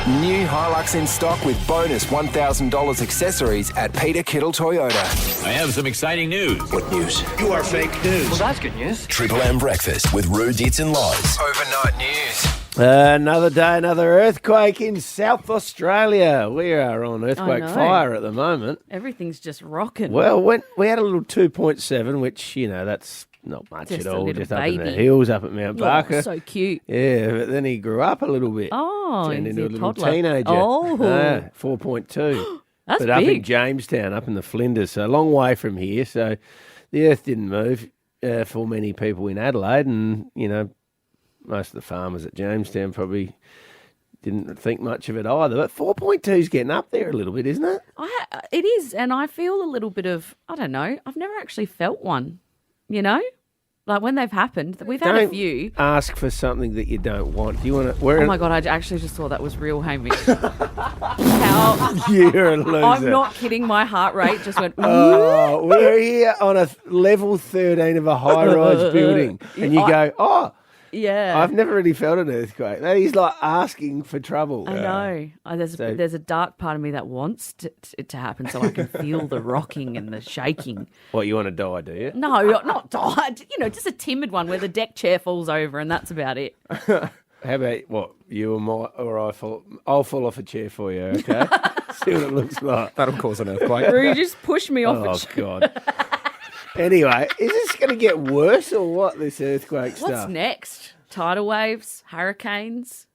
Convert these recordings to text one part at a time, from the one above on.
New Hilux in stock with bonus $1,000 accessories at Peter Kittle Toyota. I have some exciting news. What news? You are fake news. Well, that's good news. Triple M Breakfast with Rue, Ditts and Lies. Overnight news. Another day, another earthquake in South Australia. We are on earthquake fire at the moment. Everything's just rocking. Well, we had a little 2.7, which, that's not much Just at a all, little just up in the baby. hills up at Mount Barker. Oh, so cute. Yeah, but then he grew up a little bit. Oh, turned he's into a a little toddler. teenager. Oh. 4.2. That's but up in big. Jamestown, up in the Flinders, so a long way from here. So the earth didn't move for many people in Adelaide, and, most of the farmers at Jamestown probably didn't think much of it either. But 4.2 is getting up there a little bit, isn't it? It is, and I feel a little bit of, I don't know, I've never actually felt one, Like when they've happened, we've had a few. Ask for something that you don't want. Do you want to? Oh my God, I actually just thought that was real, Hamish. You're a loser. I'm not kidding, my heart rate just went, Oh, we're here on a level 13 of a high-rise building, and you go, oh, yeah. I've never really felt an earthquake. That is like asking for trouble. I know. There's a dark part of me that wants it to happen so I can feel the rocking and the shaking. What, you want to die, do you? No, not died. Just a timid one where the deck chair falls over and that's about it. How about what? You or I'll fall off a chair for you, okay? See what it looks like. That'll cause an earthquake. Rue, just push me off a chair. Oh, God. Anyway, is this going to get worse or what, this earthquake stuff? What's next? Tidal waves? Hurricanes?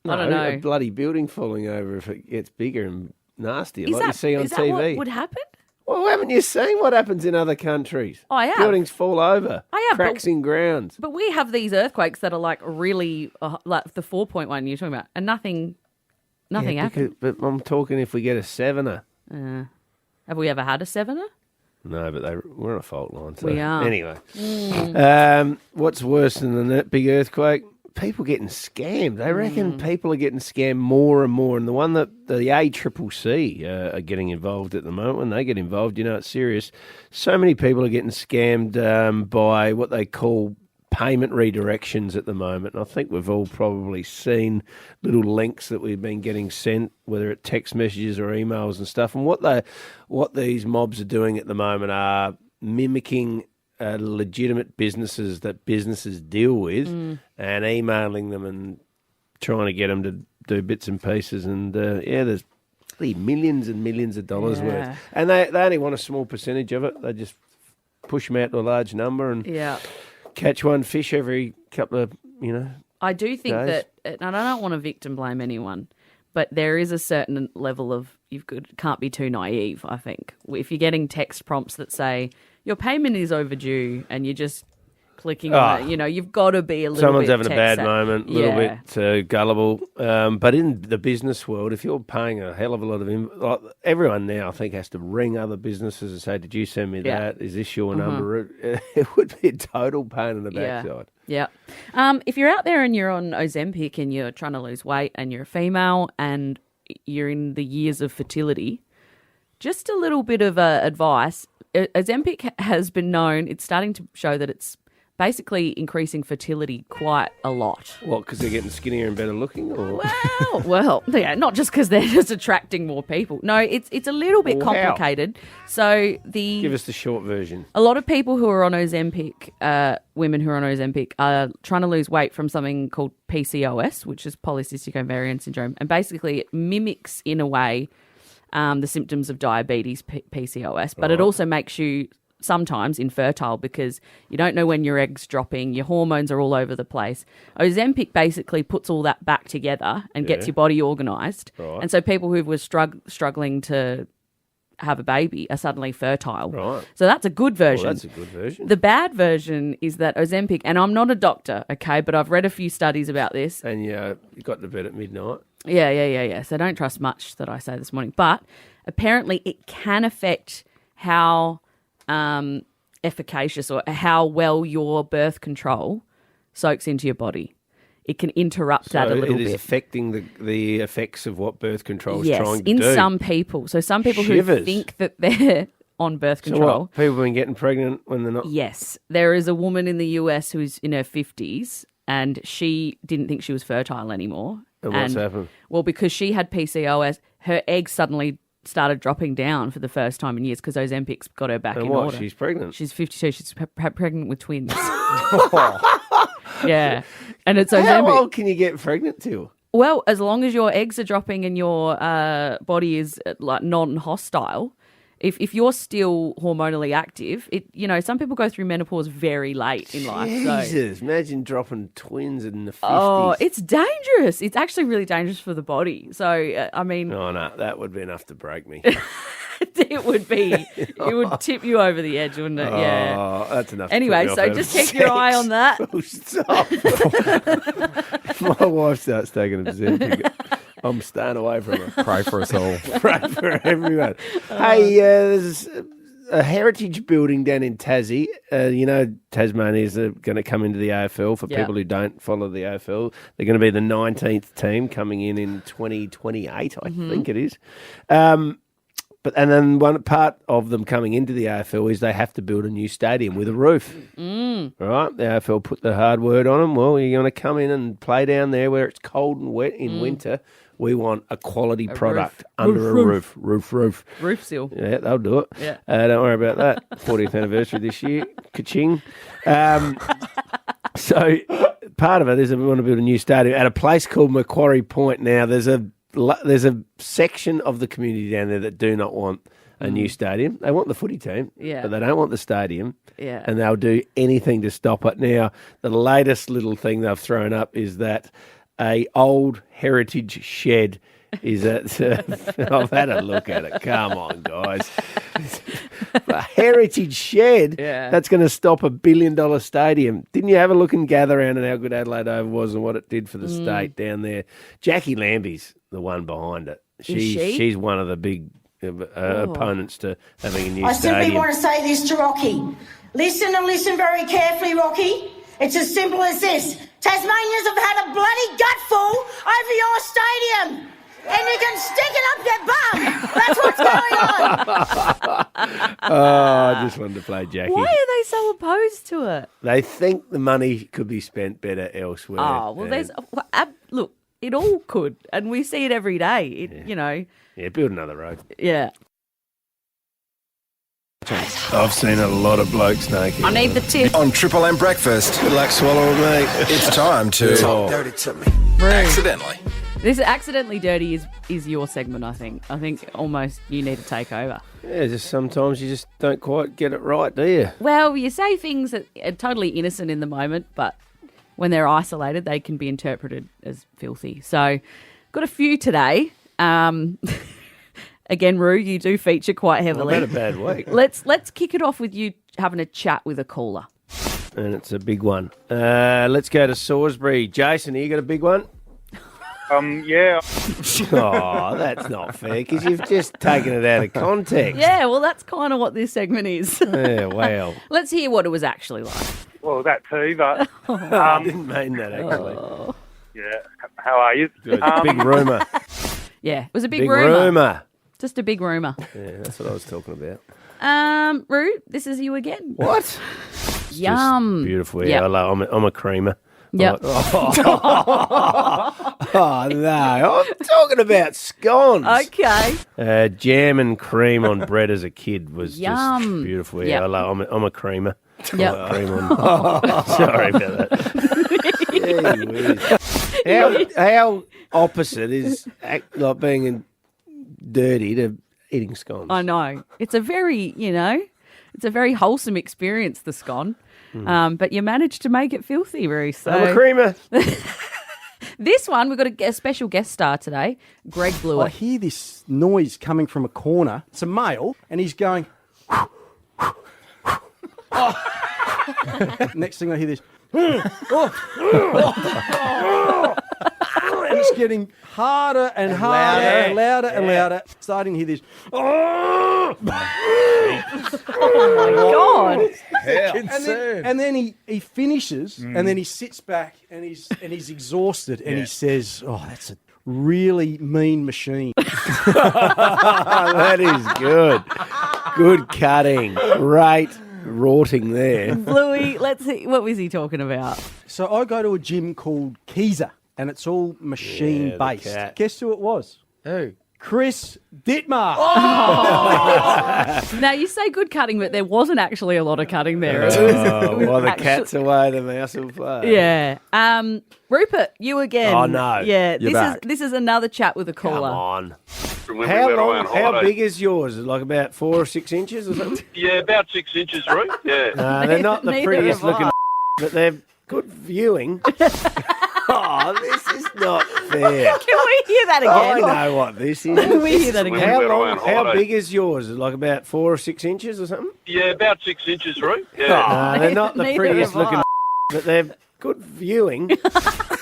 No, I don't know. A bloody building falling over if it gets bigger and nastier, You see on is TV. that what would happen? Well, haven't you seen what happens in other countries? I have. Buildings fall over. I have, Cracks in grounds. But we have these earthquakes that are like really, like the 4.1 you're talking about, and nothing happened. But I'm talking if we get a 7er. Have we ever had a 7er? No, but we're on a fault line. So. We are. Anyway, what's worse than a big earthquake? People getting scammed. They reckon people are getting scammed more and more. And the one that the ACCC are getting involved at the moment, when they get involved, it's serious. So many people are getting scammed by what they call payment redirections at the moment. And I think we've all probably seen little links that we've been getting sent, whether it's text messages or emails and stuff. And what these mobs are doing at the moment are mimicking legitimate businesses that businesses deal with and emailing them and trying to get them to do bits and pieces. And, there's millions and millions of dollars worth. And they only want a small percentage of it. They just push them out to a large number and catch one fish every couple of, I do think days. that, and I don't want to victim blame anyone, but there is a certain level of can't be too naive, I think. If you're getting text prompts that say, your payment is overdue, and you're just clicking on it, you've got to be a little Someone's bit having a bad moment, a little bit gullible. But in the business world, if you're paying a hell of a lot of everyone now, I think, has to ring other businesses and say, did you send me that? Is this your number? It would be a total pain in the backside. Yeah. If you're out there and you're on Ozempic and you're trying to lose weight and you're a female and you're in the years of fertility, just a little bit of advice. Ozempic has been known, it's starting to show that it's basically increasing fertility quite a lot. What, because they're getting skinnier and better looking? Or? Well, yeah, not just because they're just attracting more people. No, it's a little bit complicated. So Give us the short version. A lot of people who are on Ozempic, women who are on Ozempic, are trying to lose weight from something called PCOS, which is polycystic ovarian syndrome. And basically it mimics, in a way, the symptoms of diabetes, PCOS, but it also makes you sometimes infertile because you don't know when your egg's dropping, your hormones are all over the place. Ozempic basically puts all that back together and gets your body organised. Right. And so people who were struggling to have a baby are suddenly fertile. Right. So that's a good version. Well, that's a good version. The bad version is that Ozempic, and I'm not a doctor, okay, but I've read a few studies about this. And you got to bed at midnight. Yeah. So don't trust much that I say this morning. But apparently it can affect how efficacious or how well your birth control soaks into your body. It can interrupt that a little bit. It is affecting the effects of what birth control is trying to do. Yes, in some people. So some people who think that they're on birth control. So what, people have been getting pregnant when they're not? Yes. There is a woman in the US who's in her 50s and she didn't think she was fertile anymore. And what's happened? Well, because she had PCOS, her eggs suddenly started dropping down for the first time in years because Ozempic's got her back And in what? order. She's pregnant. She's 52. She's pregnant with twins. Yeah. And it's How Ozempic. old can you get pregnant till? Well, as long as your eggs are dropping and your body is like non-hostile, if you're still hormonally active, some people go through menopause very late in life. So. Jesus, imagine dropping twins in the 50s. Oh, it's dangerous. It's actually really dangerous for the body. So, I mean... Oh, no, that would be enough to break me. It would be. It would tip you over the edge, wouldn't it? Yeah. Oh, that's enough. Anyway, to put me so off just having keep your eye sex. on that. Oh, stop. My wife starts taking a Ozempic. I'm staying away from her. Pray for us all. Pray for everyone. Hey, there's a heritage building down in Tassie. Tasmania's going to come into the AFL. For people who don't follow the AFL, they're going to be the 19th team coming in 2028, I think it is. And then one part of them coming into the AFL is they have to build a new stadium with a roof. Right? The AFL put the hard word on them. Well, you're going to come in and play down there where it's cold and wet in winter. We want a quality product under a roof. Roof seal. Yeah, they'll do it. Yeah. Don't worry about that. 40th anniversary this year. Ka-ching. So part of it is that we want to build a new stadium at a place called Macquarie Point. Now, there's a section of the community down there that do not want a new stadium. They want the footy team, but they don't want the stadium. Yeah. And they'll do anything to stop it. Now, the latest little thing they've thrown up is that a old heritage shed is at... I've had a look at it. Come on, guys. A heritage shed that's going to stop $1 billion stadium. Didn't you have a look and gather around at how good Adelaide Oval was and what it did for the state down there? Jackie Lambie's the one behind it. She's one of the big opponents to having a new I stadium. simply want to say this to Rocky. Listen and listen very carefully, Rocky. It's as simple as this. Tasmanians have had a bloody gutful over your stadium. And you can stick it up your bum. That's what's going on. I just wanted to play Jackie. Why are they so opposed to it? They think the money could be spent better elsewhere. Oh, well, look, it all could. And we see it every day. Yeah, build another road. Yeah. I've seen a lot of blokes naked. I need the tip. On Triple M Breakfast, Good luck swallowing me. it's time to Dirty to me. accidentally. This Accidentally Dirty is your segment, I think. I think almost you need to take over. Yeah, just sometimes you just don't quite get it right, do you? Well, you say things that are totally innocent in the moment, but when they're isolated, they can be interpreted as filthy. So, got a few today. Again, Roo, you do feature quite heavily. I've had a bad week. Let's kick it off with you having a chat with a caller. And it's a big one. Let's go to Salisbury. Jason, you got a big one? Yeah. Oh, that's not fair, because you've just taken it out of context. Yeah, well, that's kind of what this segment is. Yeah, well. Let's hear what it was actually like. Well, that too, but I didn't mean that, actually. yeah. How are you? Good. Big rumour. Yeah, it was a big, Big rumour. rumour. Just a big rumour. Yeah, that's what I was talking about. Roo, this is you again. What? Yum. Beautiful. Yep. Yeah, I'm a creamer. Yep. Oh, no. I'm talking about scones. Okay. Jam and cream on bread as a kid was Yum. just beautiful. Yeah, Yep. I'm a creamer. Yep. Cream on. Sorry about that. How opposite is like being dirty to eating scones? I know. It's a very, it's a very wholesome experience, the scone. But you managed to make it filthy, Roo. So I'm a creamer. this one, we've got a special guest star today, Greg I Blewett. hear this noise coming from a corner. It's a male, and he's going. Next thing I hear this. And it's getting harder and harder and louder and louder. Starting to hear this. Oh my God. And then he finishes, and then he sits back, and he's exhausted, and he says, "Oh, that's a really mean machine." That is good. Good cutting. Great rorting there. Bluey, let's see. What was he talking about? So I go to a gym called Keezer. and it's all machine based. cat. Guess who it was? Who? Chris Dittmar. Now, you say good cutting, but there wasn't actually a lot of cutting there. While the cat's away, the mouse will play. Yeah. Rupert, you again. Oh, no. Yeah. You're back. This is another chat with a caller. Come on. From when we How went away long? on How holiday. big is yours? Like about 4 or 6 inches or something? Yeah, about 6 inches, right? Yeah. No, they're not the Neither prettiest have I. looking, but they're good viewing. Oh, this is not fair. Can we hear that I again? know what this is. Can we hear that again? How We're long? on How holiday. big is yours? Like about 4 or 6 inches or something? Yeah, about 6 inches, right? Yeah. No, they're not the Neither prettiest have I. looking, but they're good viewing.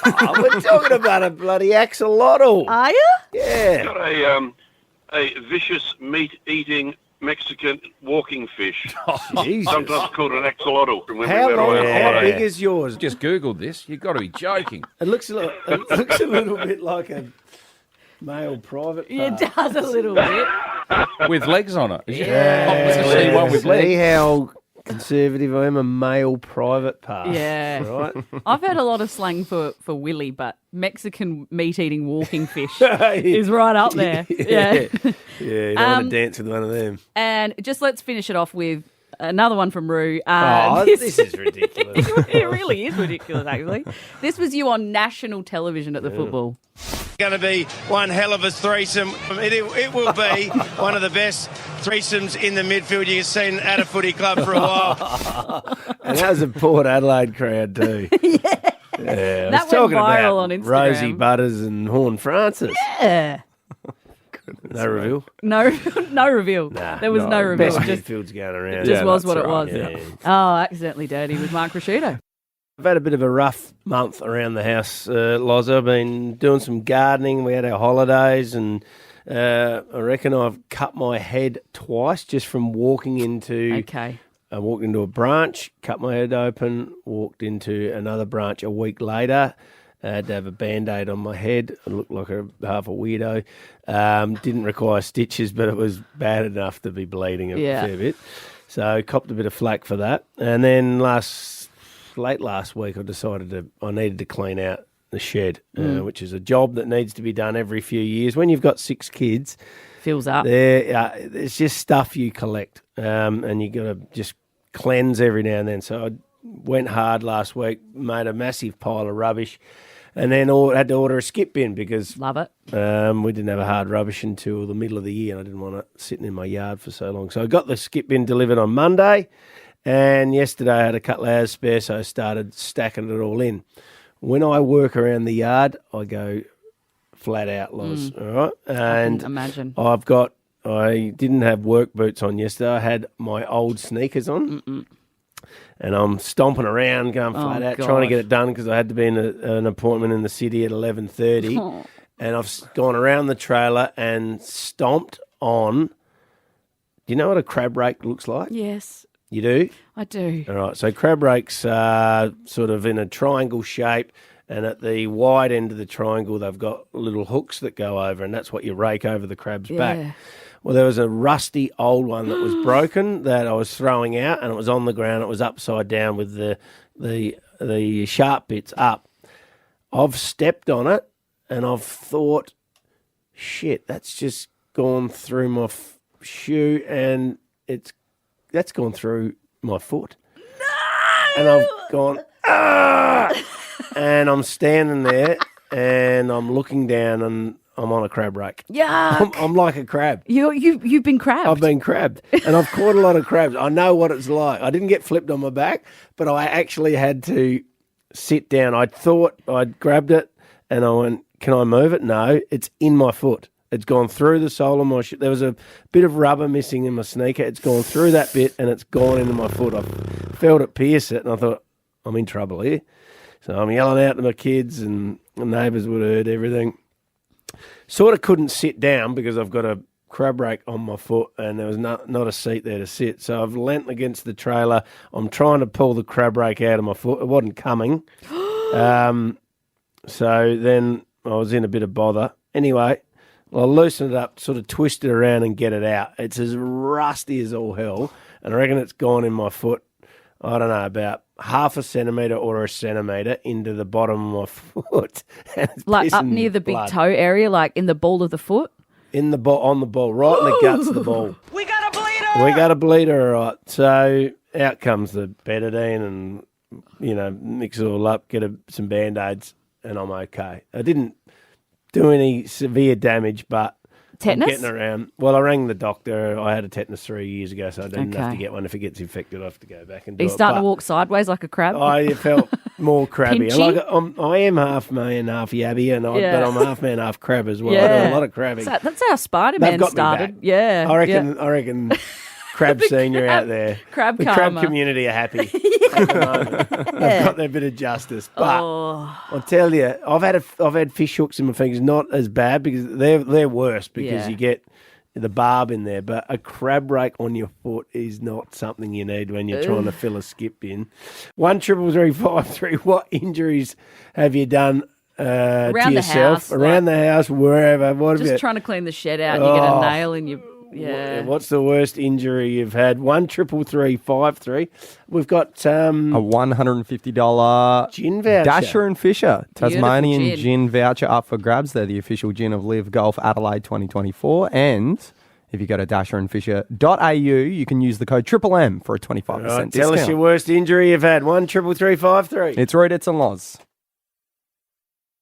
Oh, we're talking about a bloody axolotl. Are you? Yeah. Got a vicious meat-eating Mexican walking fish. Jesus. Sometimes called an axolotl. From when How we went long? away on How holiday. big is yours? Just Googled this. You've got to be joking. It looks a little bit like a male private part. It does a little bit. With legs on it. Yeah. To see one with See legs. how conservative I am, a male private part. Yeah. Right? I've heard a lot of slang for Willy, but Mexican meat-eating walking fish is right up there. Yeah. Yeah, you don't want to dance with one of them. And just let's finish it off with another one from Rue. This is ridiculous. It really is ridiculous, actually. This was you on national television at the football. Going to be one hell of a threesome. It will be one of the best threesomes in the midfield you've seen at a footy club for a while. And that was a Port Adelaide crowd too. Yeah. I That was went talking viral about on Instagram. Rosie Butters and Horn Francis. Yeah. No reveal? No reveal. there was no reveal. Best Just midfield's going around. just was that's what it right, was. yeah. Oh, accidentally dirty with Mark Rashudo. I've had a bit of a rough month around the house, Loz. I've been doing some gardening. We had our holidays, and I reckon I've cut my head twice just from walking into. Okay. I walked into a branch, cut my head open, walked into another branch a week later. I had to have a Band-Aid on my head. I looked like half a weirdo. Didn't require stitches, but it was bad enough to be bleeding a fair bit. So copped a bit of flack for that. And then late last week, I decided I needed to clean out the shed, which is a job that needs to be done every few years. When you've got 6 kids, Fills up. it's just stuff you collect, and you got to just cleanse every now and then. So I went hard last week, made a massive pile of rubbish, and then had to order a skip bin because Love it. we didn't have a hard rubbish until the middle of the year, and I didn't want it sitting in my yard for so long. So I got the skip bin delivered on Monday. And yesterday I had a couple of hours spare, so I started stacking it all in. When I work around the yard, I go flat out, Loz. All right, and imagine. I didn't have work boots on yesterday. I had my old sneakers on, and I'm stomping around, going flat out, trying to get it done because I had to be in an appointment in the city at 11:30, and I've gone around the trailer and stomped on. Do you know what a crab rake looks like? Yes, You do? I do. All right, so crab rakes are sort of in a triangle shape, and at the wide end of the triangle, they've got little hooks that go over, and that's what you rake over the crab's back. Well, there was a rusty old one that was broken that I was throwing out, and it was on the ground. It was upside down with the sharp bits up. I've stepped on it, and I've thought, shit, that's just gone through my shoe, and that's gone through my foot. No! And I've gone, and I'm standing there, and I'm looking down, and I'm on a crab rake. Yeah. I'm like a crab. You've been crabbed. I've been crabbed, and I've caught a lot of crabs. I know what it's like. I didn't get flipped on my back, but I actually had to sit down. I thought I'd grabbed it, and I went, can I move it? No, it's in my foot. It's gone through the sole of my shoe. There was a bit of rubber missing in my sneaker. It's gone through that bit, and it's gone into my foot. I felt it pierce it, and I thought, I'm in trouble here. So I'm yelling out to my kids, and the neighbours would have heard everything. Sort of couldn't sit down because I've got a crab rake on my foot, and there was not a seat there to sit. So I've leant against the trailer. I'm trying to pull the crab rake out of my foot. It wasn't coming. So then I was in a bit of bother. Anyway, I loosen it up, sort of twist it around and get it out. It's as rusty as all hell, and I reckon it's gone in my foot, I don't know, about half a centimetre or a centimetre into the bottom of my foot. And it's Like up pissing near the big blood. toe area, like in the ball of the foot. On the ball, right in the guts of the ball. We got a bleeder, all right. So out comes the betadine and, mix it all up, get some Band-Aids, and I'm okay. I didn't do any severe damage, but Tetanus? I'm getting around. Well, I rang the doctor. I had a tetanus 3 years ago, so I didn't have to Okay. get one. If it gets infected, I have to go back and do Are it. you starting But to walk sideways like a crab? I felt more crabby. Pinchy? I am half man, half yabby, Yeah. but I'm half man, half crab as well. I Yeah. do a lot of crabbing. So that's how They've Spider-Man got me started. back. Yeah. I yeah. reckon Crab Senior out there. crab the karma. crab community are happy. At the moment. They've got their bit of justice. But I'll tell you, I've had fish hooks in my fingers, not as bad because they're worse because Yeah. you get the barb in there. But a crab rake on your foot is not something you need when you're trying to fill a skip in. 1-3-3-5-3. What injuries have you done to Around the yourself? house, Around the house, wherever. What have Just you? trying to clean the shed out and you get a nail in your... Yeah. What's the worst injury you've had? 1-3-3-5-3. We've got A $150 gin voucher. Dasher and Fisher Tasmanian gin. gin voucher up for grabs. They're the official gin of Live Golf Adelaide 2024. And if you go to dasherandfisher.au, you can use the code M for a 25% Right, discount. tell us your worst injury you've had. 1-3-3-5-3. It's Roy Ditts and Loz.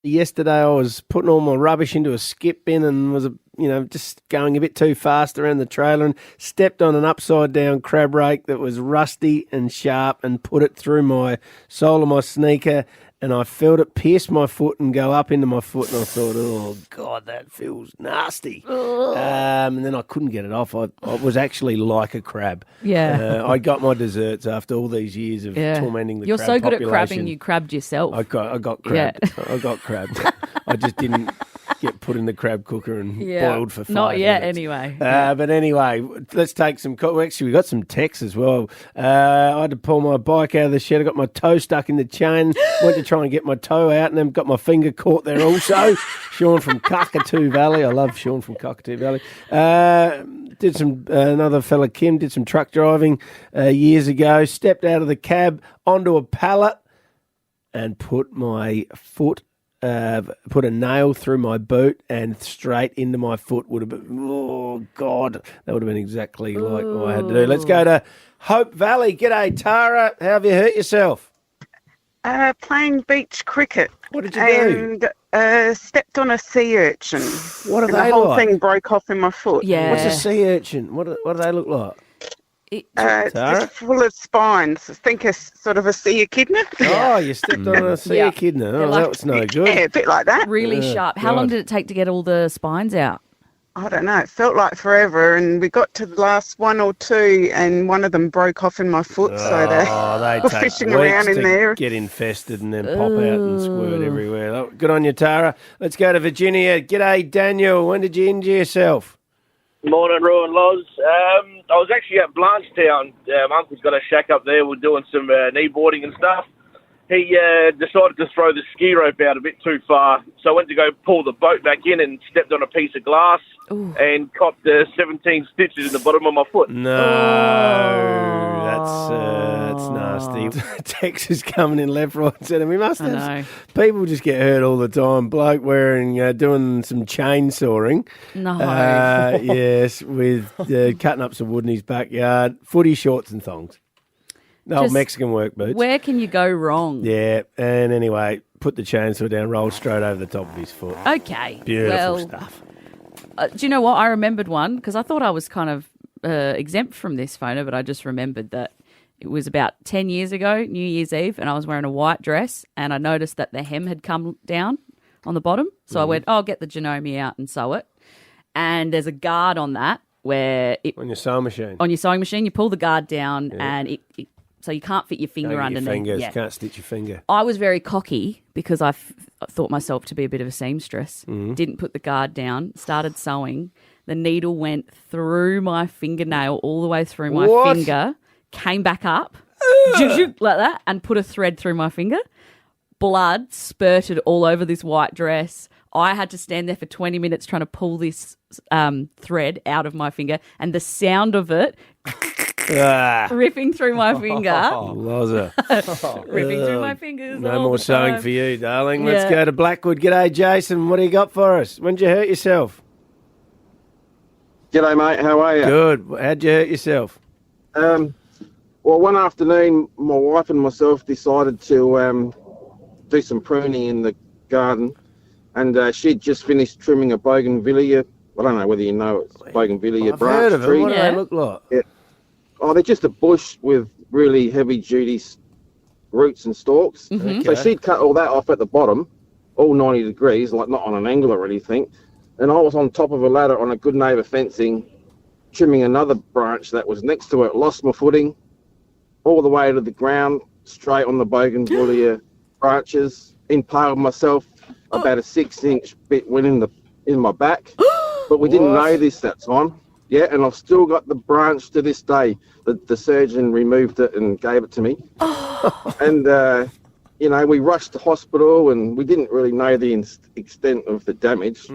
Yesterday I was putting all my rubbish into a skip bin and was, just going a bit too fast around the trailer and stepped on an upside down crab rake that was rusty and sharp and put it through my sole of my sneaker and I felt it pierce my foot and go up into my foot and I thought, oh, God, that feels nasty. And then I couldn't get it off. I was actually like a crab. Yeah. I got my desserts after all these years of tormenting the You're crab so good population. at crabbing, you crabbed yourself. I got crabbed. Yeah. I got crabbed. I just didn't get put in the crab cooker and boiled for 5 Not yet, minutes. anyway. But anyway, let's take some... Actually, we got some texts as well. I had to pull my bike out of the shed. I got my toe stuck in the chain. Went to try and get my toe out and then got my finger caught there also. Sean from Cockatoo Valley. I love Sean from Cockatoo Valley. Did some... another fella, Kim, did some truck driving years ago. Stepped out of the cab onto a pallet and put my foot... put a nail through my boot and straight into my foot would have been, oh, God, that would have been exactly like what I had to do. Let's go to Hope Valley. G'day, Tara. How have you hurt yourself? Playing beach cricket. What did you do? And stepped on a sea urchin. What are and they the whole like? thing broke off in my foot. Yeah. What's a sea urchin? What do they look like? It's Tara? just full of spines. I think it's sort of a sea echidna. Oh, you stepped on a sea Yeah. echidna. They're Oh, like- that was no good. Yeah, a bit like that. Really sharp. How long did it take to get all the spines out? I don't know. It felt like forever. And we got to the last one or two, and one of them broke off in my foot. So They were take fishing weeks around in to there. get infested and then pop out and squirt everywhere. Oh, good on you, Tara. Let's go to Virginia. G'day, Daniel. When did you injure yourself? Morning, Roy and Loz. I was actually at Blanchetown. My uncle's got a shack up there. We're doing some kneeboarding and stuff. He decided to throw the ski rope out a bit too far, so I went to go pull the boat back in and stepped on a piece of glass and copped 17 stitches in the bottom of my foot. No, that's nasty. Texas coming in left, right, and centre. We must I know. have people just get hurt all the time. Bloke wearing doing some chainsawing. No. Yes, with cutting up some wood in his backyard. Footy shorts and thongs. No, Just Mexican work boots. Where can you go wrong? Yeah, and anyway, put the chainsaw down, rolled straight over the top of his foot. Okay. Beautiful well, stuff. Do you know what? I remembered one because I thought I was kind of exempt from this photo, but I just remembered that it was about 10 years ago, New Year's Eve, and I was wearing a white dress and I noticed that the hem had come down on the bottom. So I went, I'll get the Janome out and sew it. And there's a guard on that where it... On your sewing machine. On your sewing machine, you pull the guard down and it so you can't fit your finger Can't get underneath. your fingers, Yeah. can't stitch your finger. I was very cocky because I thought myself to be a bit of a seamstress. Didn't put the guard down, started sewing. The needle went through my fingernail all the way through my What? finger, came back up, like that, and put a thread through my finger. Blood spurted all over this white dress. I had to stand there for 20 minutes trying to pull this thread out of my finger, and the sound of it ripping through my finger. Loza. Ripping through my fingers. No all more the sewing time. for you, darling. Let's Yeah. go to Blackwood. G'day, Jason. What do you got for us? When did you hurt yourself? G'day, mate. How are you? Good. How'd you hurt yourself? Well, one afternoon, my wife and myself decided to do some pruning in the garden, and she'd just finished trimming a bougainvillea. I don't know whether you know it's bougainvillea I've branch heard of them. tree. What do they look like? Yeah. Oh, they're just a bush with really heavy-duty roots and stalks. Mhm. So Okay. she'd cut all that off at the bottom, all 90 degrees, like not on an angle or anything. And I was on top of a ladder on a good neighbour fencing, trimming another branch that was next to it, lost my footing, all the way to the ground, straight on the bougainvillea branches, impaled myself, about a 6-inch bit went in my back. But we didn't know this that time. Yeah, and I've still got the branch to this day. The surgeon removed it and gave it to me. And, you know, we rushed to hospital and we didn't really know the extent of the damage.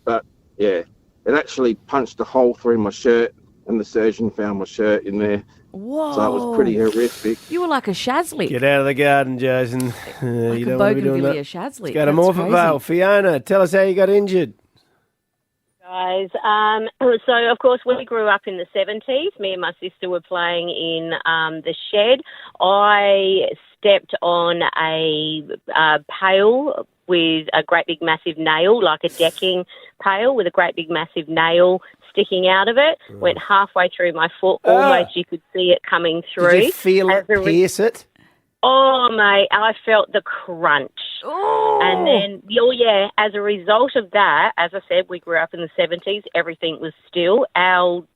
But, yeah, it actually punched a hole through my shirt and the surgeon found my shirt in there. Whoa. So it was pretty horrific. You were like a Shazlick. Get out of the garden, Jason. You don't want to be doing that. bougainvillea Shazlick. Let's go to That's Morphett Vale. Fiona, tell us how you got injured. Guys, so of course we grew up in the 70s. Me and my sister were playing in the shed. I stepped on a pail with a great big massive nail, like a decking pail with a great big massive nail sticking out of it. Went halfway through my foot, almost you could see it coming through. Did you feel it pierce it? Oh, mate, I felt the crunch. And then, as a result of that, as I said, we grew up in the 70s. Everything was still. Our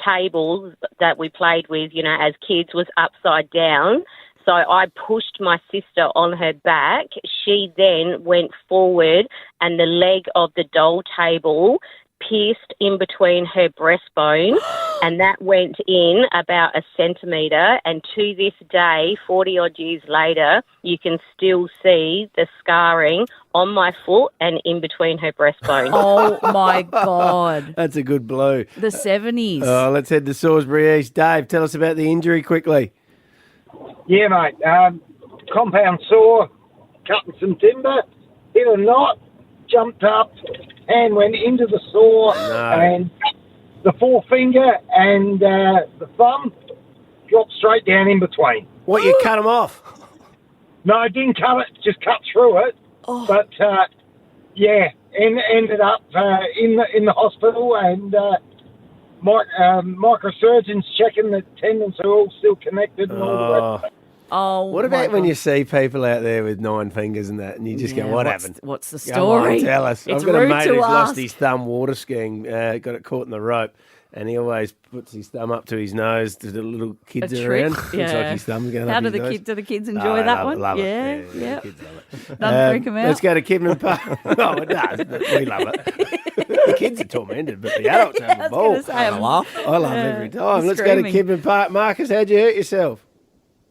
tables that we played with, you know, as kids was upside down. So I pushed my sister on her back. She then went forward and the leg of the doll table pierced in between her breastbone and that went in about a centimetre, and to this day, 40 odd years later, you can still see the scarring on my foot and in between her breastbone. Oh my God. That's a good blow. The 70s. Oh, let's head to Salisbury East. Dave, tell us about the injury quickly. Yeah, mate. Compound saw, cutting some timber, hit a knot, jumped up, hand went into the saw, and the forefinger and the thumb dropped straight down in between. What, you cut them off? No, I didn't cut it, just cut through it. But, ended up in the hospital, and microsurgeons checking the tendons are all still connected and all the rest of it. Oh, What about when you see people out there with 9 fingers and that, and you just go, what happened? What's the Come on, story? tell us. It's I've got a rude mate to who's ask. lost his thumb water skiing, got it caught in the rope, and he always puts his thumb up to his nose to the little kids A around. trick, Looks like his thumb's going How up do his nose. do the kids Oh, enjoy they that love it, one? love it. Yeah, Yeah, yeah. kids love it. Doesn't freak 'em out. Let's go to Kidman Park. Oh, it does. But we love it. The kids are tormented, but the adults have a ball. gonna say, I laugh every time. Let's go to screaming. Kidman Park. Marcus, how'd you hurt yourself?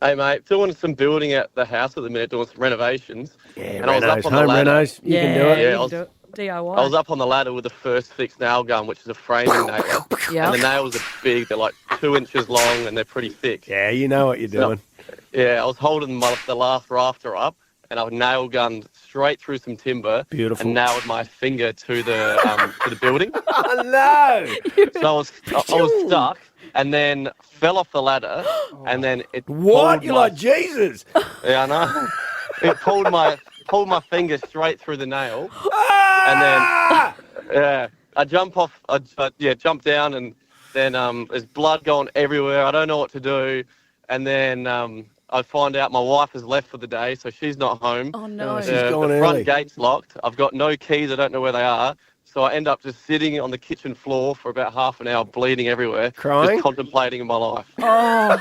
Hey, mate, doing some building at the house at the minute, doing some renovations. Yeah, and I was up on home the ladder. renos. You can do it. Yeah, you I was, can do it. DIY. I was up on the ladder with the first fixed nail gun, which is a framing nail. Yeah. And the nails are big. They're like 2 inches long and they're pretty thick. Yeah, you know what you're doing. Yeah, I was holding the last rafter up, and I nail gunned straight through some timber. Beautiful. And nailed my finger to the building. Oh, no! So I was stuck, and then fell off the ladder, and then it. What? pulled You're my- like Jesus. Yeah, I know. It pulled my finger straight through the nail, and then I jumped down, and then there's blood going everywhere. I don't know what to do, and then I find out my wife has left for the day, so she's not home. Oh no! She's gone the early. front gate's locked. I've got no keys. I don't know where they are. So I end up just sitting on the kitchen floor for about half an hour, bleeding everywhere, Crying? just contemplating my life. Oh,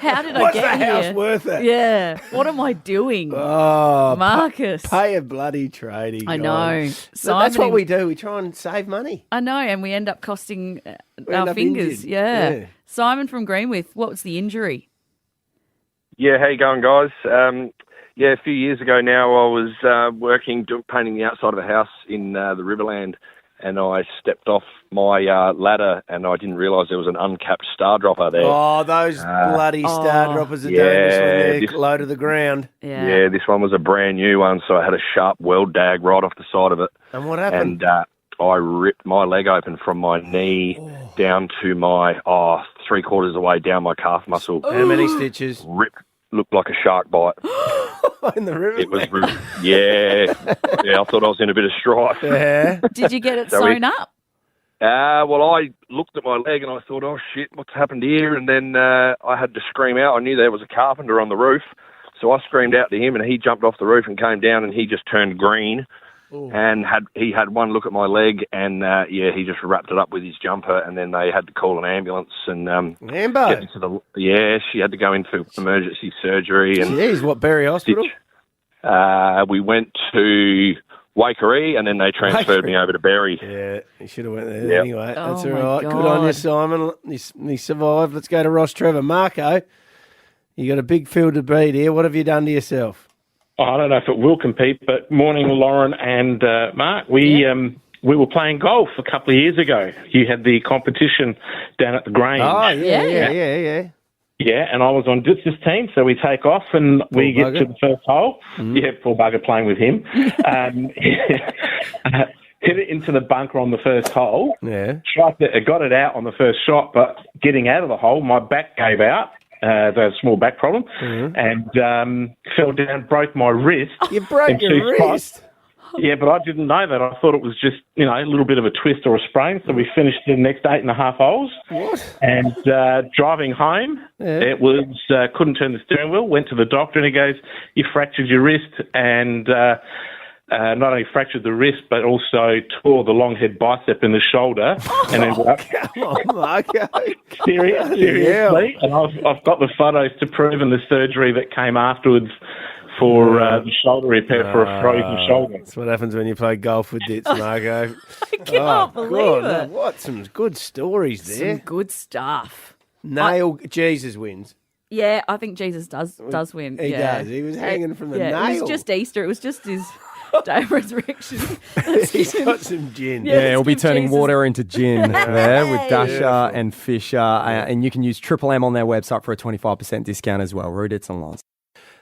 how did I What's get the here? house worth it? Yeah. What am I doing? Oh, Marcus. Pay a bloody tradie. I God. know. So that's what Simon- we do. We try and save money. I know, and we end up costing We our end up fingers. injured. Yeah. Yeah. Simon from Greenwith, what was the injury? Yeah, how you going, guys? A few years ago now, I was painting the outside of a house in the Riverland, and I stepped off my ladder, and I didn't realise there was an uncapped star dropper there. Oh, those bloody star droppers are dangerous when they're low to the ground. Yeah, this one was a brand new one, so I had a sharp weld dag right off the side of it. And what happened? And I ripped my leg open from my knee down to my, 3/4 of the way down my calf muscle. How many stitches? Looked like a shark bite. In the river? It was, yeah, I thought I was in a bit of strife. Yeah. Did you get it sewn up? Well, I looked at my leg and I thought, oh, shit, what's happened here? And then I had to scream out. I knew there was a carpenter on the roof. So I screamed out to him, and he jumped off the roof and came down, and he just turned green. Ooh. And he had one look at my leg, and he just wrapped it up with his jumper, and then they had to call an ambulance and Ambo. She had to go in for emergency surgery. And jeez, what, Berry Hospital? We went to Waikerie, and then they transferred me over to Berry. Yeah, you should have went there anyway. That's all right. God. Good on you, Simon. He survived. Let's go to Ross Trevor. Marco, you got a big field to beat here. What have you done to yourself? I don't know if it will compete, but morning, Lauren and Mark. We were playing golf a couple of years ago. You had the competition down at the Grange. Oh, yeah. Yeah, and I was on Ditts' team, so we take off and we get to the first hole. Yeah, poor bugger playing with him. Hit it into the bunker on the first hole. Yeah. Got it out on the first shot, but getting out of the hole, my back gave out. The small back problem, and fell down, broke my wrist. You broke your wrist? Yeah, but I didn't know that. I thought it was just, a little bit of a twist or a sprain, so we finished the next 8.5 holes. What? And driving home, it was, couldn't turn the steering wheel, went to the doctor, and he goes, you fractured your wrist, and not only fractured the wrist, but also tore the long head bicep in the shoulder. And ended up... Come on, Marco. Seriously. Yeah. And I've got the photos to prove and the surgery that came afterwards for the shoulder repair for a frozen shoulder. That's what happens when you play golf with Ditts, Marco. I can't believe it. What? Some good stories there. Some good stuff. Jesus wins. Yeah, I think Jesus does win. He does. He was hanging from the nail. It was just Easter. It was just his day of resurrection. He's got some gin. Yeah, we'll be turning water into gin there with Dasher and Fisher. And you can use Triple M on their website for a 25% discount as well. Ditts and Loz.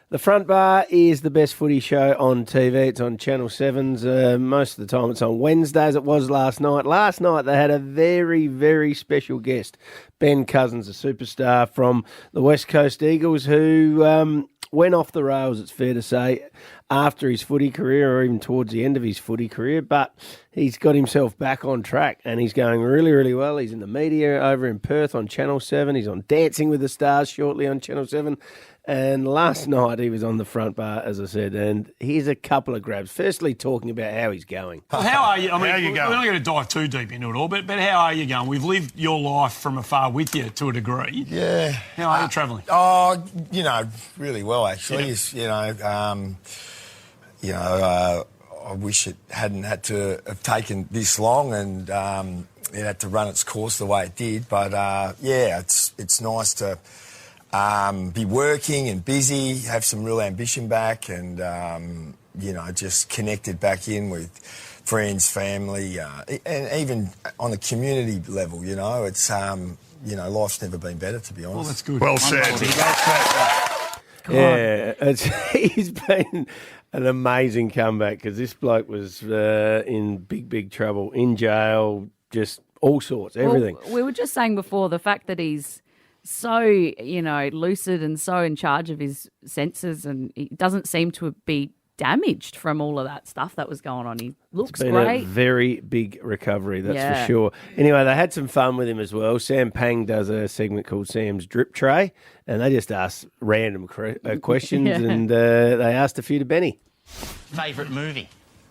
The Front Bar is the best footy show on TV. It's on Channel 7's. Most of the time it's on Wednesdays. It was last night. Last night they had a very, very special guest, Ben Cousins, a superstar from the West Coast Eagles, who went off the rails, it's fair to say, after his footy career or even towards the end of his footy career. But he's got himself back on track and he's going really, really well. He's in the media over in Perth on Channel 7. He's on Dancing with the Stars shortly on Channel 7. And last night he was on the Front Bar, as I said, and here's a couple of grabs. Firstly, talking about how he's going. Well, how are you? I mean, we're not going to dive too deep into it all, but how are you going? We've lived your life from afar with you to a degree. Yeah. How are you travelling? Really well, actually. Yeah. I wish it hadn't had to have taken this long and it had to run its course the way it did. But, it's nice to... be working and busy, have some real ambition back and, just connected back in with friends, family, and even on a community level, it's, life's never been better, to be honest. Well, that's good. Well said. He's been an amazing comeback because this bloke was in big, big trouble, in jail, just all sorts, everything. Well, we were just saying before, the fact that he's so, lucid and so in charge of his senses and he doesn't seem to be damaged from all of that stuff that was going on. He looks great. great. A very big recovery, that's for sure. Anyway, they had some fun with him as well. Sam Pang does a segment called Sam's Drip Tray and they just ask random questions and they asked a few to Benny. Favourite movie?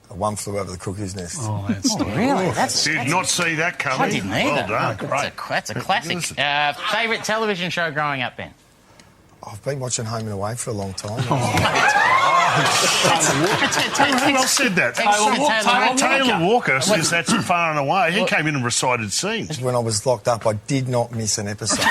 One Flew Over the Cuckoo's Nest. Oh, really? Did not see that coming. I didn't either. Well done. Great. That's a classic. Favourite television show growing up, Ben? I've been watching Home and Away for a long time. Who else said that? Taylor Walker says that's Far and Away. He came in and recited scenes. When I was locked up, I did not miss an episode.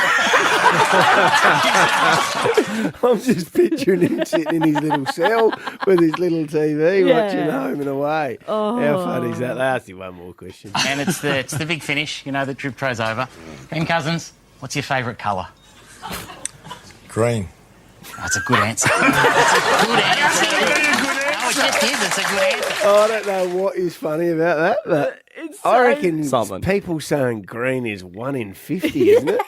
I'm just picturing him sitting in his little cell with his little TV watching Home and Away. Oh. How funny is that? Ask you one more question. And it's the big finish, you know, that Drip Tro's over. And Cousins, what's your favourite colour? Green. That's a good answer. That's a good answer. No, it just is. It's a good answer. I don't know what is funny about that, but I reckon Something. people saying green is 1 in 50, isn't it?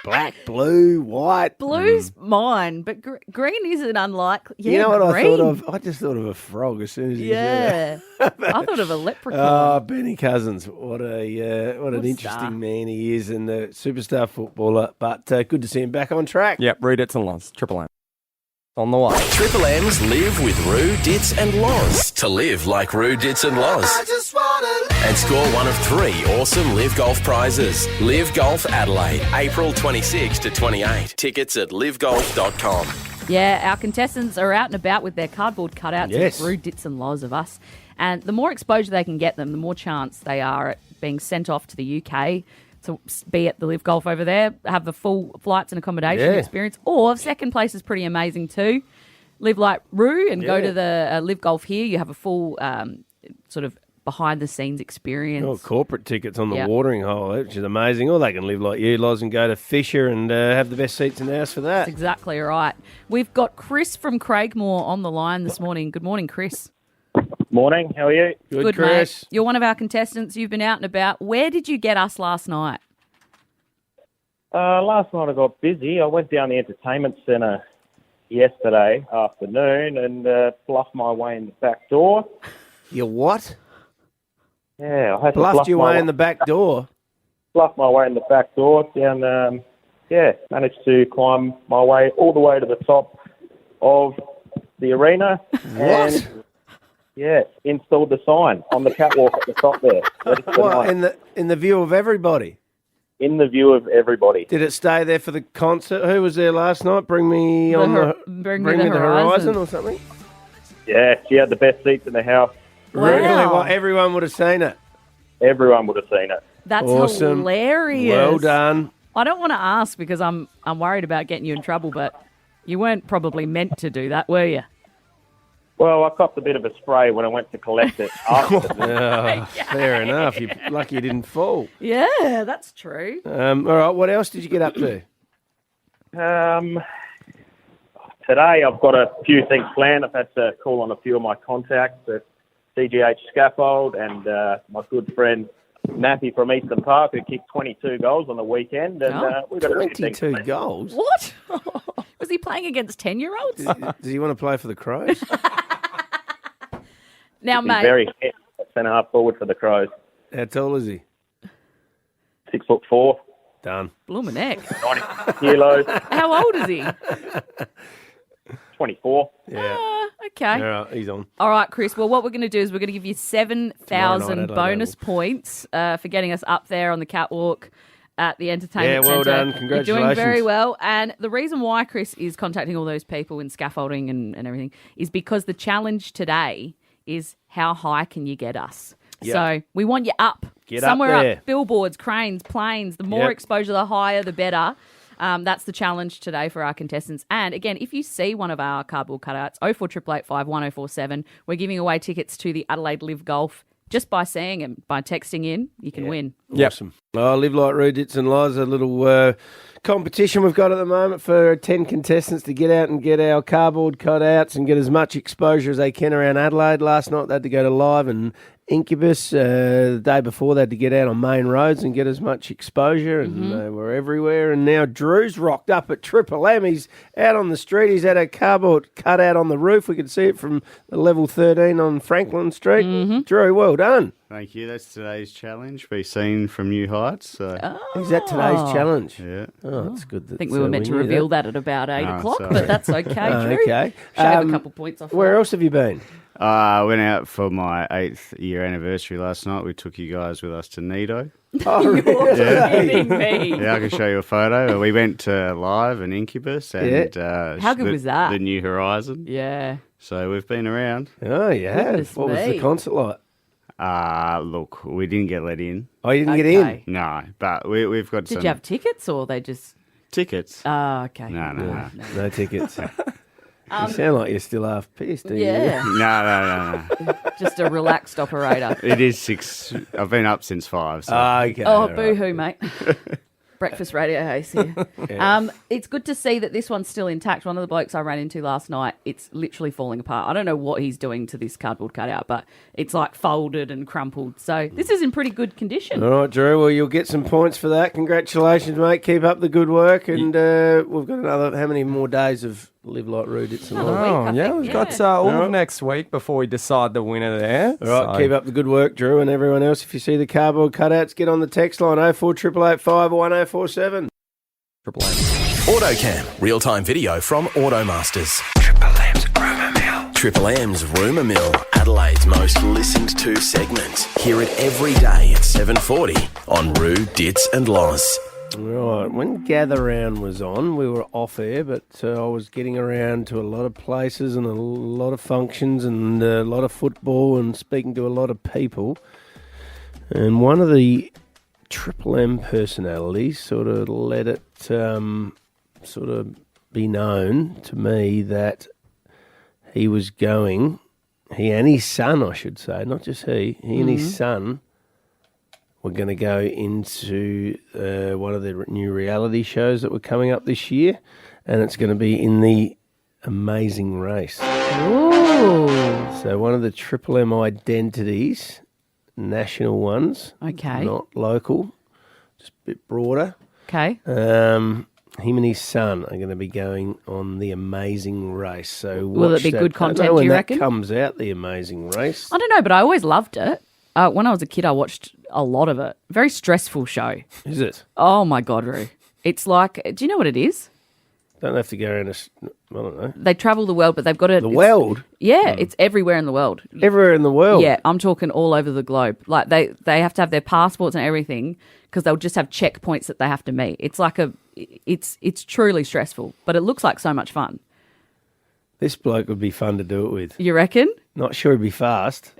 Black, blue, white. Blue's mine, but green isn't unlikely. Yeah, you know what green. I thought of? I just thought of a frog as soon as you said Yeah. that. I thought of a leprechaun. Oh, Benny Cousins, what an interesting star. man he is, and the superstar footballer. But good to see him back on track. Yep, Roo, Ditts and Loz. Triple M. On the way. Triple M's Live with Roo, Ditts and Loz. To live like Roo, Ditts and Loz. And score one of 3 awesome Live Golf prizes. Live Golf Adelaide, April 26 to 28. Tickets at livegolf.com. Yeah, our contestants are out and about with their cardboard cutouts Yes. of Roo, Ditts and Loz of us. And the more exposure they can get them, the more chance they are at being sent off to the UK to be at the Live Golf over there, have the full flights and accommodation experience. Or second place is pretty amazing too. Live like Roo and go to the Live Golf here. You have a full sort of behind-the-scenes experience. Oh, corporate tickets on the watering hole, which is amazing. Or they can live like you, Loz, and go to Fisher and have the best seats in the house for that. That's exactly right. We've got Chris from Craigmore on the line this morning. Good morning, Chris. Morning, how are you? Good, Mate. Chris. You're one of our contestants. You've been out and about. Where did you get us last night? Last night I got busy. I went down the entertainment centre yesterday afternoon and bluffed my way in the back door. You what? Yeah, I had to Bluffed bluff your my way in the back door? Bluffed my way in the back door down, managed to climb my way all the way to the top of the arena. What? And, installed the sign on the catwalk at the top there. What, in the view of everybody? In the view of everybody. Did it stay there for the concert? Who was there last night? Bring me Bring Me the Horizon or something? Yeah, she had the best seats in the house. Really? Well, everyone would have seen it. Everyone would have seen it. That's awesome. hilarious. Well done. I don't want to ask because I'm worried about getting you in trouble, but you weren't probably meant to do that, were you? Well, I copped a bit of a spray when I went to collect it. Fair enough. You're lucky you didn't fall. Yeah, that's true. All right, what else did you get up to? Today I've got a few things planned. I've had to call on a few of my contacts at CGH Scaffold and my good friend Nappy from Eastern Park, who kicked 22 goals on the weekend. And we've got 22 goals? What? Was he playing against 10-year-olds? Does he want to play for the Crows? Now, He's mate. very fit at centre-half forward for the Crows. How tall is he? 6'4". Done. Bloomin' heck. 90 kilos. How old is he? 24. Yeah. Okay. All right, he's on. All right, Chris. Well, what we're going to do is we're going to give you Tomorrow 7,000 night, bonus points for getting us up there on the catwalk at the entertainment Yeah, well centre. done. You're doing Congratulations. very well. And the reason why Chris is contacting all those people in scaffolding and everything is because the challenge today is how high can you get us? Yep. So we want you up. Get up somewhere there. Billboards, cranes, planes. The more Yep. exposure, the higher, the better. That's the challenge today for our contestants. And again, if you see one of our cardboard cutouts, 04885 1047, we're giving away tickets to the Adelaide Live Golf just by seeing them, by texting in. You can win. Awesome. Oh, Live Like Roo, Ditts and Loz, a little competition we've got at the moment for 10 contestants to get out and get our cardboard cutouts and get as much exposure as they can around Adelaide. Last night they had to go to Live and Incubus. The day before they had to get out on main roads and get as much exposure, and they were everywhere. And now Drew's rocked up at Triple M. He's out on the street. He's had a cardboard cutout on the roof. We could see it from the level 13 on Franklin Street. Drew, well done. Thank you. That's today's challenge. Be seen from new heights. So. Is that today's challent? Yeah. Oh, that's good. I think we were meant to knew reveal that. that at about 8 Oh, o'clock, sorry. but that's okay, Drew. Okay. Shave a couple points off. Where that. else have you been? I went out for my 8th year anniversary last night. We took you guys with us to Nido. Oh, really? kidding me. Yeah, I can show you a photo. We went to Live and Incubus and How good was that? The New Horizon. Yeah. So we've been around. Oh, yeah. Goodness What was me. the concert like? Look, we didn't get let in. Oh, you didn't get in? No, but we've got Did some you have tickets or they just... Tickets? Oh, okay. No. No tickets. You sound like you're still half pissed, do you? Yeah. No. Just a relaxed operator. It is 6. I've been up since 5. So. Okay. Oh, boo-hoo, mate. Breakfast radio haze here. Yeah. It's good to see that this one's still intact. One of the blokes I ran into last night, it's literally falling apart. I don't know what he's doing to this cardboard cutout, but it's like folded and crumpled. So this is in pretty good condition. All right, Drew. Well, you'll get some points for that. Congratulations, mate. Keep up the good work. And we've got how many more days of Live Like Rude? It's We've got all of next week before we decide the winner there. All right, keep up the good work, Drew, and everyone else. If you see the cardboard cutouts, get on the text line 04885 1047. AutoCam, real-time video from Automasters. Triple M's Rumour Mill, Adelaide's most listened to segment. Hear it every day at 7:40 on Roo, Ditts and Loz. Right, when Gather Round was on, we were off air, but I was getting around to a lot of places and a lot of functions and a lot of football and speaking to a lot of people. And one of the Triple M personalities sort of let it sort of be known to me that he was going, he and his son, I should say, not just he and his son were going to go into one of the new reality shows that were coming up this year, and it's going to be in the Amazing Race. Ooh. So one of the Triple M identities, national ones. Okay. Not local, just a bit broader. Okay. Him and his son are going to be going on the Amazing Race. So will it be good content, do you reckon? When that comes out, the Amazing Race. I don't know, but I always loved it. When I was a kid, I watched a lot of it. Very stressful show. Is it? Oh, my God, Roo. It's like, do you know what it is? Don't have to go around I don't know. They travel the world, but they've got it. The world? Yeah, it's everywhere in the world. Everywhere in the world? Yeah, I'm talking all over the globe. Like, they have to have their passports and everything because they'll just have checkpoints that they have to meet. It's like it's truly stressful, but it looks like so much fun. This bloke would be fun to do it with. You reckon? Not sure he'd be fast.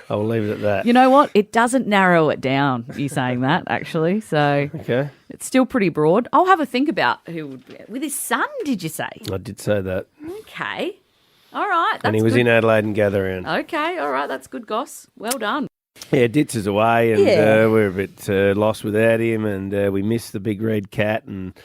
I'll leave it at that. You know what? It doesn't narrow it down, you saying that, actually. So okay. It's still pretty broad. I'll have a think about who would be. With his son, did you say? I did say that. Okay. All right. That's and he was good. in Adelaide and Gather Round. Okay. All right. That's good, Goss. Well done. Yeah, Ditts is away and we're a bit lost without him, and we miss the big red cat and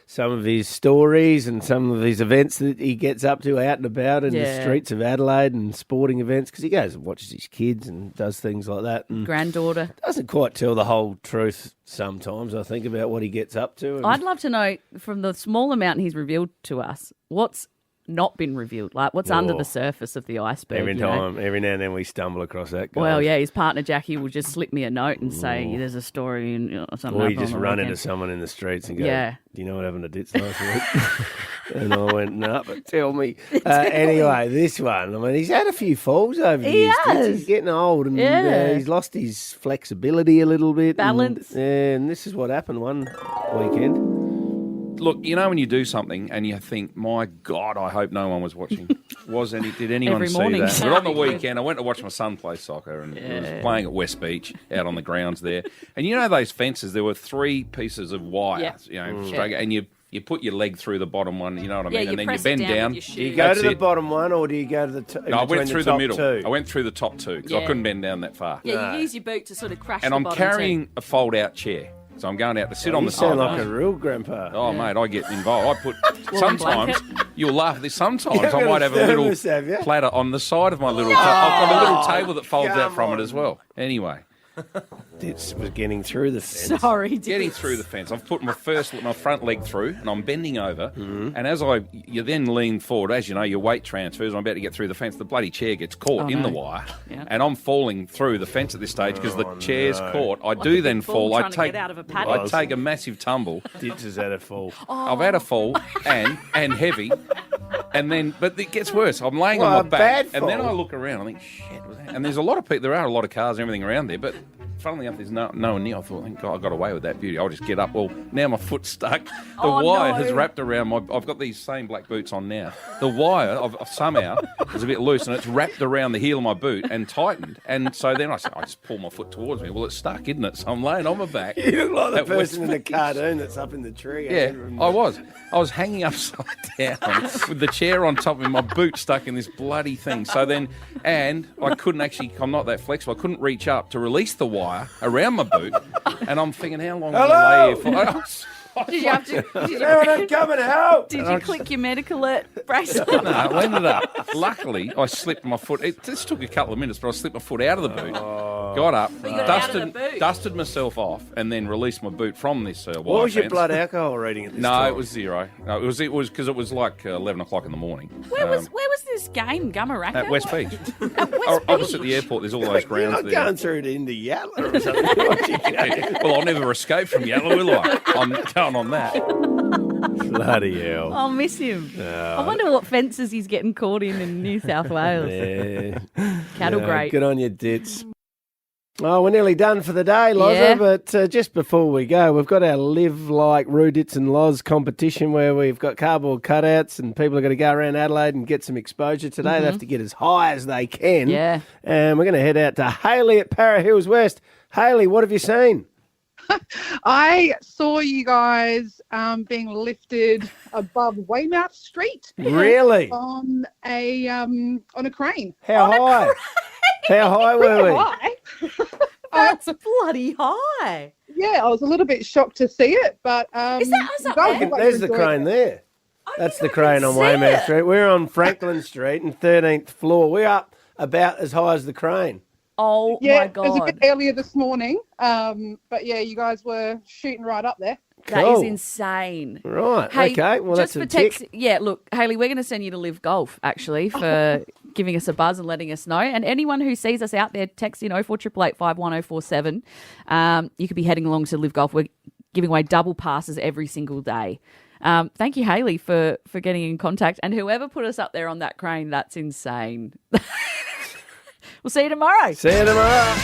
some of his stories and some of his events that he gets up to out and about in the streets of Adelaide and sporting events, because he goes and watches his kids and does things like that. And granddaughter. Doesn't quite tell the whole truth sometimes, I think, about what he gets up to. I'd love to know, from the small amount he's revealed to us, what's not been revealed, like what's under the surface of the iceberg. Every now and then we stumble across that guy. Well, yeah, his partner Jackie will just slip me a note and say there's a story and something. Or you just run into someone in the streets and go, do you know what happened to Ditts last week? And I went, no, but tell me. Anyway, this one, I mean, he's had a few falls over the years. He's getting old and he's lost his flexibility a little bit. Balance. And this is what happened one weekend. Look, you know when you do something and you think, my God, I hope no one was watching. Did anyone Every see morning. that? But on the weekend, I went to watch my son play soccer and he was playing at West Beach out on the grounds there. And you know those fences, there were 3 pieces of wire, and you put your leg through the bottom one, you know what I mean? Yeah, and then you bend down. Do you go to the bottom one or do you go to the top? No, I went through the middle. Two? I went through the top 2 because I couldn't bend down that far. Yeah, you use your boot to sort of crash and the I'm bottom carrying a fold-out chair. So I'm going out to sit on the side. You sound like a real grandpa. Oh, mate, I get involved. I put Woolen sometimes blanket. you'll laugh at this. Sometimes You've I got might a have a little thermos, have you? platter on the side of my little. I've got a little table that folds out from it as well. Anyway, Ditts was getting through the fence. Sorry, Ditts. getting through the fence. I've put my front leg through, and I'm bending over. And as you then lean forward, as you know, your weight transfers. I'm about to get through the fence. The bloody chair gets caught in the wire, and I'm falling through the fence at this stage because the chair's caught. I do then fall. I take a massive tumble. Ditts has had a fall. I've had a fall and heavy, and then but it gets worse. I'm laying on my back, and then I look around. I think, shit, was that? And there's a lot of people. There are a lot of cars and everything around there, but funnily enough, there's no one near. I thought, thank God I got away with that beauty. I'll just get up. Well, now my foot's stuck. The wire has wrapped around I've got these same black boots on now. The wire somehow was a bit loose, and it's wrapped around the heel of my boot and tightened. And so then I just pull my foot towards me. Well, it's stuck, isn't it? So I'm laying on my back. You look like the person in the cartoon that's up in the tree. Yeah, I was. I was hanging upside down with the chair on top of me, my boot stuck in this bloody thing. So then, and I couldn't actually, I'm not that flexible, I couldn't reach up to release the wire around my boot. And I'm thinking, how long will I lay here for? Did you have to? I'm coming out. Did you click your medical bracelet? No, I ended up. Luckily, I slipped my foot. It just took a couple of minutes, but I slipped my foot out of the boot. Got up, dusted myself off, and then released my boot from this wire What was your fence. blood alcohol reading at this No, time? it was 0. No, it was because it was like 11 o'clock in the morning. Where was this game, Gamaraka? At West Beach. West Opposite the airport, there's all those grounds You're not there. going through it into Yatla or something. Well, I'll never escape from Yatla, will I? I'm going on that. Bloody hell. I'll miss him. I wonder what fences he's getting caught in New South Wales. Yeah. Cattle great. Good on you, Ditts. Oh, we're nearly done for the day, Loza, Yeah. but just before we go, we've got our Live Like Roo, Ditts and Loz competition where we've got cardboard cutouts and people are going to go around Adelaide and get some exposure today. They have to get as high as they can. Yeah. And we're going to head out to Hayley at Para Hills West. Hayley, what have you seen? I saw you guys being lifted above Weymouth Street. Really? On a crane. How high? How high were we? High. That's bloody high. Yeah, I was a little bit shocked to see it, but Is that us up there? There's the crane there. That's the crane on Weymouth Street. We're on Franklin Street and 13th floor. We're up about as high as the crane. Oh, yeah, my it was a God. bit earlier this morning. But yeah, you guys were shooting right up there. That Cool. is insane. Right, Hey, okay. Well, just that's for a text. Yeah, look, Hayley, we're going to send you to Live Golf, actually, for giving us a buzz and letting us know. And anyone who sees us out there, text in 0488 51047. You could be heading along to Live Golf. We're giving away double passes every single day. Thank you, Hayley, for getting in contact. And whoever put us up there on that crane, that's insane. We'll see you tomorrow. See you tomorrow.